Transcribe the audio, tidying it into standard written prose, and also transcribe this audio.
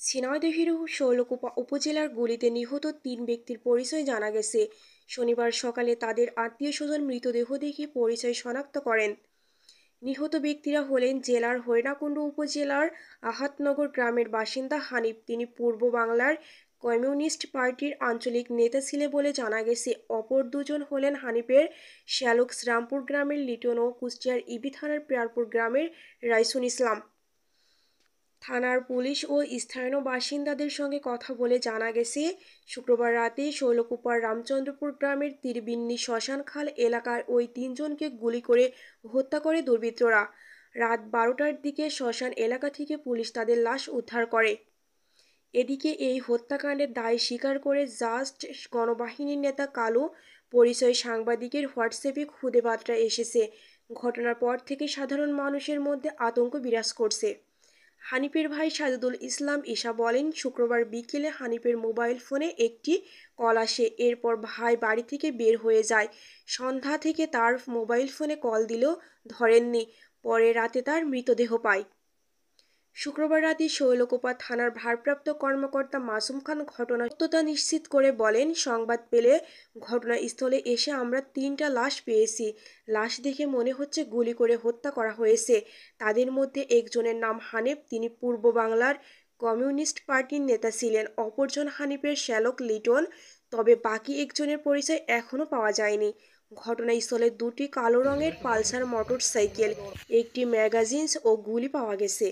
ঝিনাইদহের শৈলকুপা উপজেলার গুলিতে নিহত ৩ ব্যক্তির পরিচয় জানা গেছে। শনিবার সকালে তাদের আত্মীয়স্বজন মৃতদেহ দেখে পরিচয় শনাক্ত করেন। নিহত ব্যক্তিরা হলেন জেলার হরিণাকুণ্ডু উপজেলার আহাতনগর গ্রামের বাসিন্দা হানিফ। তিনি পূর্ব বাংলার কমিউনিস্ট পার্টির আঞ্চলিক নেতা ছিলেন বলে জানা গেছে। অপর দুজন হলেন হানিফের শ্যালক শ্রামপুর গ্রামের লিটন ও কুষ্টিয়ার ইবি থানার পেয়ারপুর গ্রামের রাইসুল ইসলাম। থানার পুলিশ ও স্থানীয় বাসিন্দাদের সঙ্গে কথা বলে জানা গেছে, শুক্রবার রাতে শৈলকুপার রামচন্দ্রপুর গ্রামের তীরবিন্নি শ্মশান খাল এলাকার ওই তিনজনকে গুলি করে হত্যা করে দুর্বৃত্তরা। রাত 12টার দিকে শ্মশান এলাকা থেকে পুলিশ তাদের লাশ উদ্ধার করে। এদিকে এই হত্যাকাণ্ডের দায় স্বীকার করে জাস্ট গণবাহিনীর নেতা কালু পরিচয় সাংবাদিকের হোয়াটসঅ্যাপে খুদে বার্তা এসেছে। ঘটনার পর থেকে সাধারণ মানুষের মধ্যে আতঙ্ক বিরাজ করছে। হানিফের ভাই সাজেদুল ইসলাম ঈশা বলেন, শুক্রবার বিকেলে হানিফের মোবাইল ফোনে একটি কল আসে। এরপর ভাই বাড়ি থেকে বের হয়ে যায়। সন্ধ্যা থেকে তার মোবাইল ফোনে কল দিলেও ধরেননি। পরে রাতে তার মৃতদেহ পায়। শুক্রবার রাতে শৈলকুপা থানার ভারপ্রাপ্ত কর্মকর্তা মাসুম খান ঘটনার সত্যতা নিশ্চিত করে বলেন, সংবাদ পেলে ঘটনাস্থলে এসে আমরা 3টা লাশ পেয়েছি। লাশ দেখে মনে হচ্ছে গুলি করে হত্যা করা হয়েছে। তাদের মধ্যে একজনের নাম হানিফ, তিনি পূর্ব বাংলার কমিউনিস্ট পার্টির নেতা ছিলেন। অপরজন হানিফের শ্যালক লিটন। তবে বাকি একজনের পরিচয় এখনও পাওয়া যায়নি। ঘটনাস্থলে 2টি কালো রঙের পালসার মোটরসাইকেল, একটি ম্যাগাজিন ও গুলি পাওয়া গেছে।